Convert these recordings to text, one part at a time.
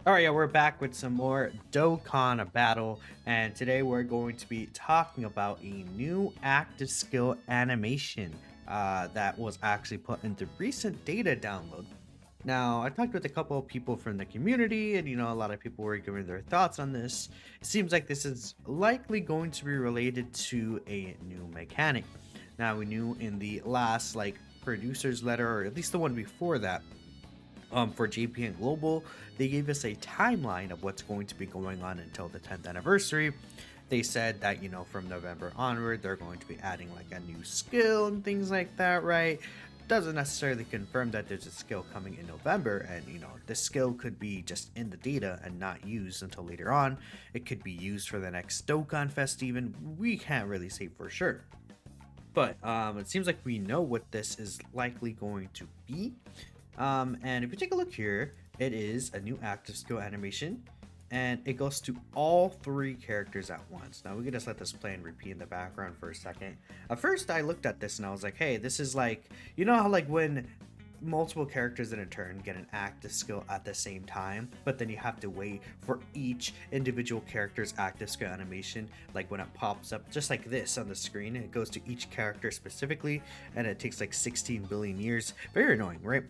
All right, yeah, we're back with some more Dokkan battle, and today we're going to be talking about a new active skill animation that was actually put into recent data download. Now, I talked with a couple of people from the community, and a lot of people were giving their thoughts on this. It seems like this is likely going to be related to a new mechanic. Now, we knew in the last producer's letter, or at least the one before that, for JPN Global, they gave us a timeline of what's going to be going on until the 10th anniversary. They said that, from November onward, they're going to be adding like a new skill and things like that, right? Doesn't necessarily confirm that there's a skill coming in November, and the skill could be just in the data and not used until later on. It could be used for the next Dokkan Fest, even. We can't really say for sure. But it seems like we know what this is likely going to be. And if you take a look here, it is a new active skill animation, and it goes to all three characters at once. Now we can just let this play and repeat in the background for a second. At first, I looked at this and I was like, "Hey, this is like how like when multiple characters in a turn get an active skill at the same time, but then you have to wait for each individual character's active skill animation, like when it pops up just like this on the screen, it goes to each character specifically, and it takes like 16 billion years. Very annoying, right?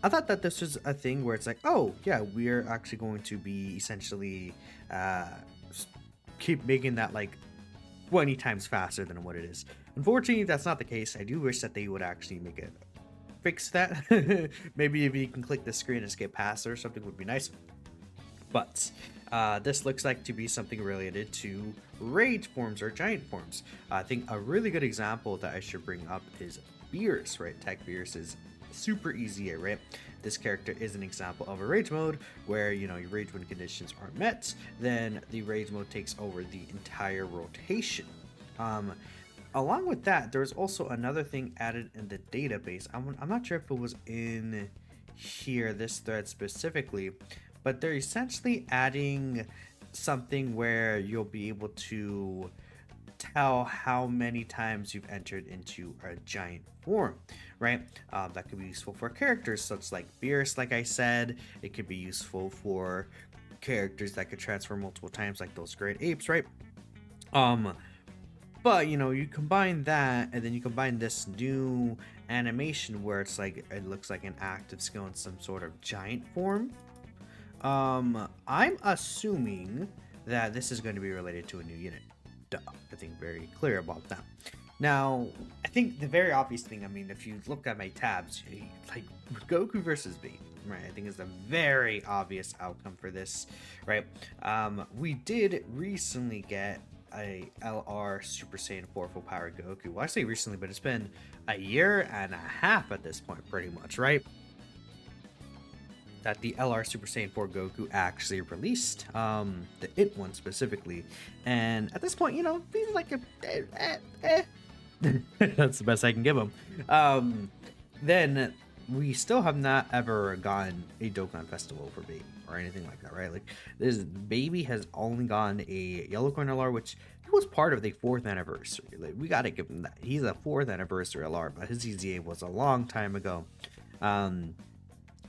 I thought that this was a thing where it's like, oh yeah, we're actually going to be essentially keep making that like 20 times faster than what it is. Unfortunately, that's not the case. I do wish that they would actually make it fix that. Maybe if you can click the screen and skip past or something would be nice. But this looks like to be something related to rage forms or giant forms. I think a really good example that I should bring up is Beerus, right? Tech Beerus is super easy, right? This character is an example of a rage mode where your rage when conditions aren't met, then the rage mode takes over the entire rotation. Um, Along with that, there's also another thing added in the database. I'm not sure if it was in here, this thread specifically, but they're essentially adding something where you'll be able to tell how many times you've entered into a giant form, right? That could be useful for characters such like Beerus, like I said. It could be useful for characters that could transfer multiple times, like those great apes, right? Um, but you combine that, and then you combine this new animation where it's like it looks like an active skill in some sort of giant form. I'm assuming that this is going to be related to a new unit. Duh. I think very clear about that. Now, I think the very obvious thing, I mean, if you look at my tabs, like Goku versus Baby, right? I think is a very obvious outcome for this, right? We did recently get a LR Super Saiyan 4 full power Goku. Well, I say recently, but it's been a year and a half at this point, pretty much, right? That the LR Super Saiyan 4 Goku actually released, the IT one specifically, and at this point, he's like a that's the best I can give him. Then we still have not ever gotten a Dokkan Festival for Baby or anything like that, right? Like this Baby has only gotten a Yellow Coin LR, which he was part of the fourth anniversary. Like, we gotta give him that. He's a fourth anniversary LR, but his EZA was a long time ago. Um,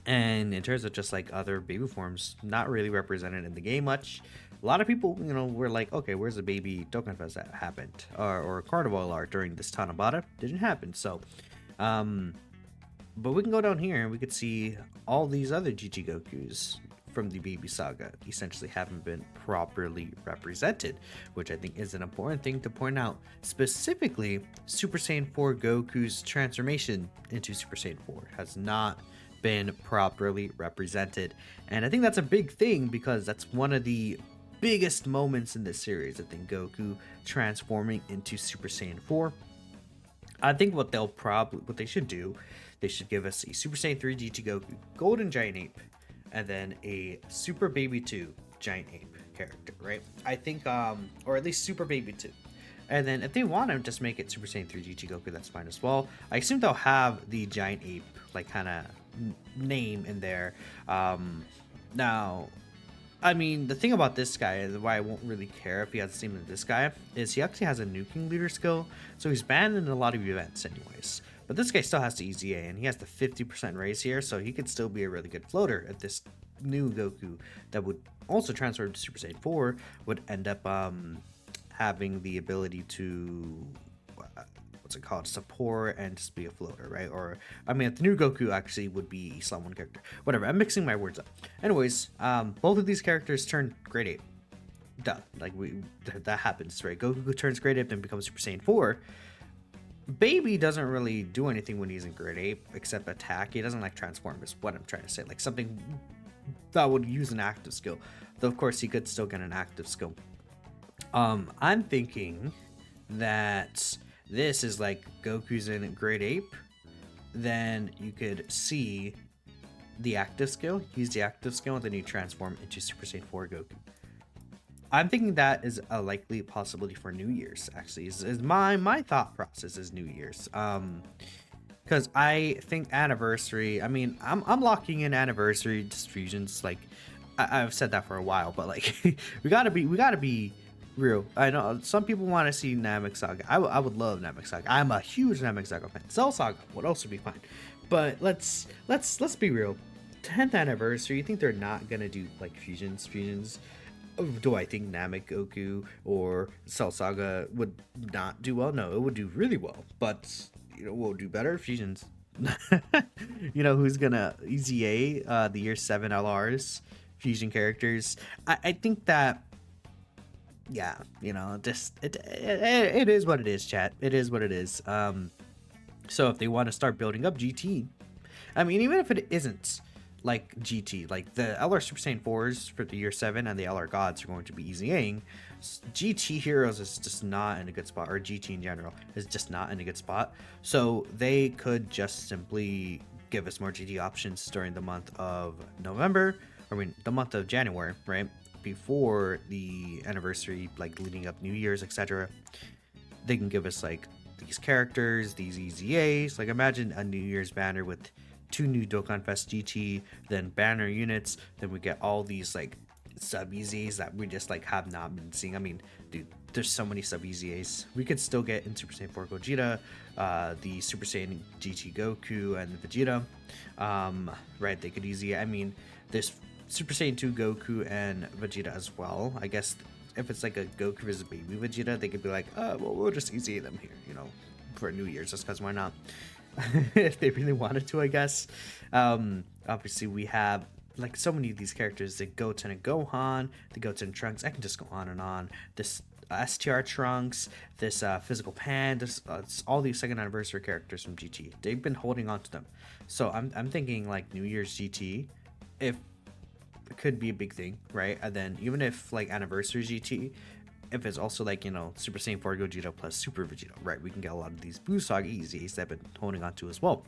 and in terms of just like other baby forms, not really represented in the game much. A lot of people, were like, okay, where's the baby Dokkan Fest that happened? Or Carnival art during this Tanabata? Didn't happen. So, but we can go down here and we could see all these other GG Gokus from the Baby Saga essentially haven't been properly represented, which I think is an important thing to point out. Specifically, Super Saiyan 4 Goku's transformation into Super Saiyan 4 has not been properly represented. And I think that's a big thing because that's one of the biggest moments in this series. I think Goku transforming into Super Saiyan 4. I think what they should do, they should give us a Super Saiyan 3 GT Goku Golden Giant Ape, and then a Super Baby 2 Giant Ape character, right? I think or at least Super Baby 2. And then if they want to just make it Super Saiyan 3 GT Goku, that's fine as well. I assume they'll have the Giant Ape like kind of name in there. Now, I mean, the thing about this guy, why I won't really care if he has the same as this guy, is he actually has a nuking leader skill, so he's banned in a lot of events anyways. But this guy still has the EZA, and he has the 50% raise here, so he could still be a really good floater if this new Goku that would also transform to Super Saiyan 4 would end up having the ability to what's it called, support and just be a floater, right? Or I mean, the new Goku actually would be Islam one character. Whatever, I'm mixing my words up. Anyways, both of these characters turn grade 8. Duh, like that happens, right? Goku turns grade 8 then becomes Super Saiyan 4. Baby doesn't really do anything when he's in grade 8 except attack. He doesn't like transform, is what I'm trying to say. Like something that would use an active skill. Though of course he could still get an active skill. I'm thinking that this is like Goku's in grade 8. Then you could see the active skill, use the active skill, and then you transform into Super Saiyan 4 Goku. I'm thinking that is a likely possibility for New Year's. Actually, is my thought process is New Year's. Because I think anniversary. I mean, I'm locking in anniversary fusions. Like I've said that for a while, but like we gotta be real. I know some people want to see Namek Saga. I would love Namek Saga. I'm a huge Namek Saga fan. Cell Saga would also be fine. But let's be real. 10th anniversary. You think they're not gonna do like fusions? Do I think Namek Goku or Cell Saga would not do well? No, it would do really well. But you know, we'll do better fusions. You know who's gonna EZA the year 7 LRs fusion characters? I think that. Yeah, you know, just it is what it is, chat. It is what it is. So if they want to start building up GT, I mean, even if it isn't like GT, like the LR Super Saiyan 4s for the year 7 and the LR Gods are going to be EZAing, GT Heroes is just not in a good spot, or GT in general is just not in a good spot. So they could just simply give us more GT options during the month of November, I mean, the month of January, right? Before the anniversary, like leading up New Year's, etc. They can give us like these characters, these EZAs. Like imagine a New Year's banner with 2 new Dokkan Fest GT, then banner units, then we get all these like sub EZAs that we just like have not been seeing. I mean, dude, there's so many sub EZAs. We could still get in Super Saiyan 4 Gogeta, the Super Saiyan GT Goku and Vegeta. Right, they could EZA. I mean, there's Super Saiyan 2 Goku and Vegeta as well. I guess if it's like a Goku versus baby Vegeta, they could be like, well, we'll just EZA them here, you know, for New Year's, just because why not? If they really wanted to, I guess. Obviously, we have like so many of these characters, the Goten and Gohan, the Goten Trunks. I can just go on and on. This STR Trunks, this Physical Pan, this all these second anniversary characters from GT. They've been holding on to them. So I'm thinking like New Year's GT, if it could be a big thing, right? And then even if like anniversary GT, if it's also like, you know, Super Saiyan 4 Gogeta plus Super Vegeta, right? We can get a lot of these Buu Saga EZAs that I've been holding on to as well.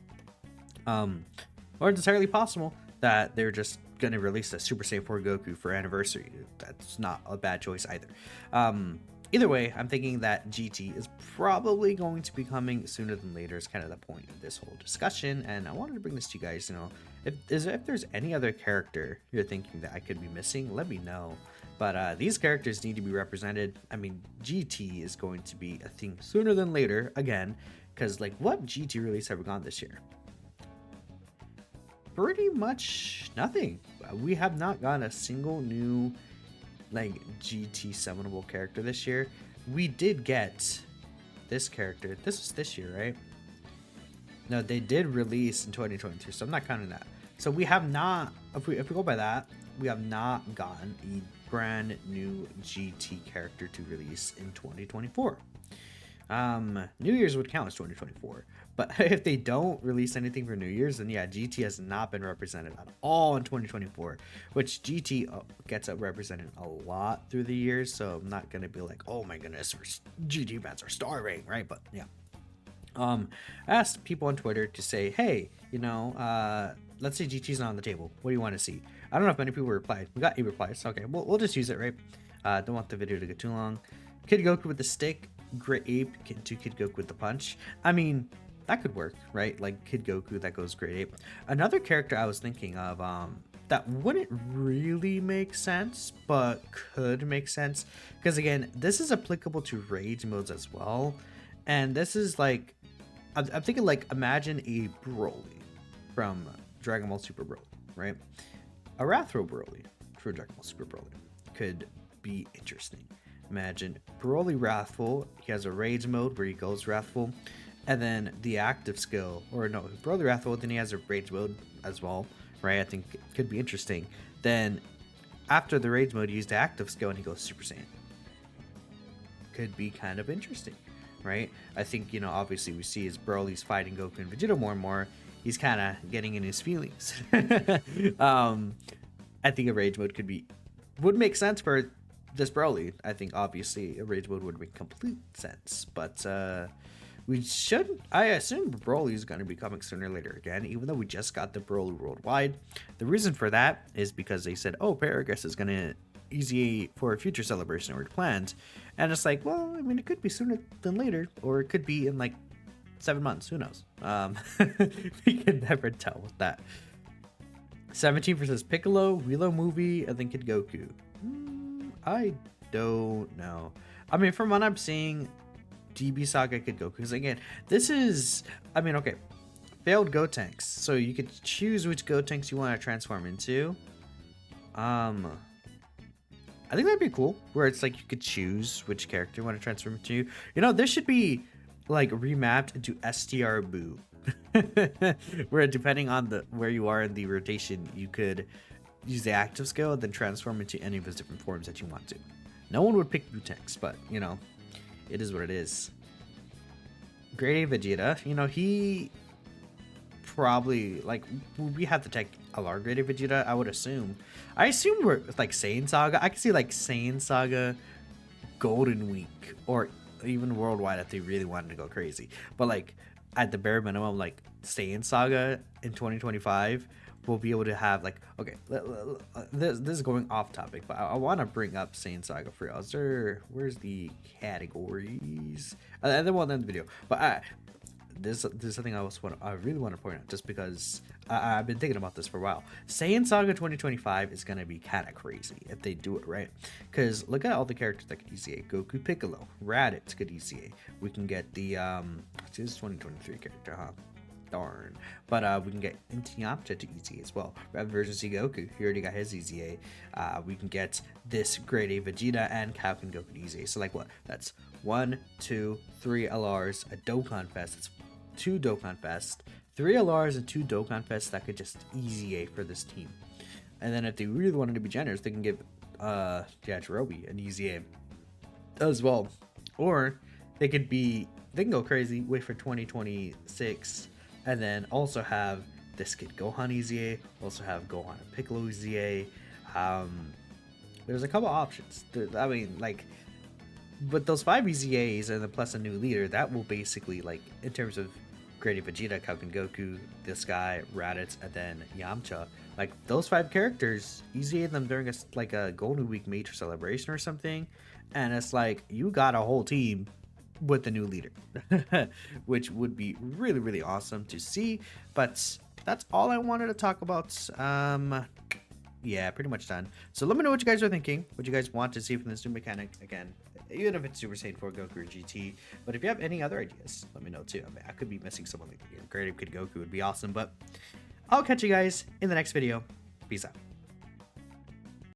Or it's entirely possible that they're just gonna release a Super Saiyan 4 Goku for anniversary. That's not a bad choice either. Either way, I'm thinking that GT is probably going to be coming sooner than later. Is kind of the point of this whole discussion, and I wanted to bring this to you guys. You know, if there's any other character you're thinking that I could be missing, let me know. But these characters need to be represented. I mean, GT is going to be a thing sooner than later again, because like what GT release have we gone this year? Pretty much nothing. We have not gotten a single new like GT summonable character this year. We did get this character. This was this year, right? No, they did release in 2022, so I'm not counting that. So we have not, if we go by that, we have not gotten a brand new GT character to release in 2024. New Year's would count as 2024, but if they don't release anything for New Year's, then yeah, GT has not been represented at all in 2024, which GT gets represented a lot through the years, so I'm not gonna be like, oh my goodness, GT fans are starving, right? But yeah, I asked people on Twitter to say, hey, you know, let's say GT's not on the table, what do you want to see? I don't know if many people replied. We got 8 replies. Okay, we'll just use it, right? Don't want the video to get too long. Kid Goku with the stick, Great Ape to Kid Goku with the punch. I mean, that could work, right? Like Kid Goku that goes Great Ape. Another character I was thinking of that wouldn't really make sense, but could make sense, because again, this is applicable to rage modes as well. And this is like, I'm thinking like, imagine a Broly from Dragon Ball Super Broly, right? a Wrathful Broly for Dragon Ball Super Broly could be interesting. Imagine Broly Wrathful, he has a rage mode where he goes Wrathful, and then the active skill, or no, Broly Wrathful, then he has a rage mode as well, right? I think it could be interesting. Then after the rage mode, you use the active skill and he goes Super Saiyan. Could be kind of interesting, right? I think, you know, obviously we see as Broly's fighting Goku and Vegeta more and more, he's kind of getting in his feelings. I think a rage mode would make sense for this Broly. I think obviously a rage mode would make complete sense, but I assume Broly is going to be coming sooner or later again, even though we just got the Broly Worldwide. The reason for that is because they said, oh, Paragus is going to easy for a future celebration or planned, and it's like, well, I mean, it could be sooner than later, or it could be in like 7 months, who knows. We can never tell with that. 17 versus Piccolo, Willow movie, and then Kid Goku. I don't know. I mean, from what I'm seeing, DB Saga Kid Goku, because again, this is, I mean, okay, failed Gotenks, so you could choose which Gotenks you want to transform into. I think that'd be cool, where it's like you could choose which character you want to transform into. You know, this should be like remapped into STR Boo, where depending on where you are in the rotation, you could use the active skill and then transform into any of his different forms that you want to. No one would pick Gotenks, but you know, it is what it is. Grade A Vegeta, you know, he probably, like, we have to take a large grade A Vegeta, I would assume. I assume we're like Saiyan Saga. I could see like Saiyan Saga, Golden Week, or even Worldwide if they really wanted to go crazy. But like at the bare minimum, like Saiyan Saga in 2025, we'll be able to have like, okay, this is going off topic, but I want to bring up Saiyan Saga for y'all. Where's the categories? And then we'll end the video. But this is something I really want to point out, just because I've been thinking about this for a while. Saiyan Saga 2025 is gonna be kind of crazy if they do it right, because look at all the characters that could ECA. Goku Piccolo, Raditz could ECA. We can get the this is 2023 character, huh? Darn. But we can get Yamcha to ECA as well. Red version C Goku, he already got his ECA. We can get this grade A Vegeta and Captain Goku to ECA. So like what? That's 1, 2, 3 LRs, a Dokkan Fest. That's 2 Dokkan Fest, 3 LRs and 2 Dokkan Fests that could just ECA for this team. And then if they really wanted to be generous, they can give Yajirobe an ECA as well. Or they can go crazy, wait for 2026, and then also have this Kid Gohan EZA, also have Gohan and Piccolo EZA. There's a couple options. I mean, like, but those 5 EZAs and then plus a new leader, that will basically, like, in terms of Grade A Vegeta, Captain Goku, this guy, Raditz, and then Yamcha, like, those 5 characters, EZA them during a Golden Week major celebration or something, and it's like, you got a whole team with the new leader, which would be really, really awesome to see. But that's all I wanted to talk about. Yeah, pretty much done. So let me know what you guys are thinking, what you guys want to see from this new mechanic. Again, even if it's Super Saiyan 4 Goku or GT. But if you have any other ideas, let me know too. I mean, I could be missing someone like Great Kid Goku would be awesome. But I'll catch you guys in the next video. Peace out.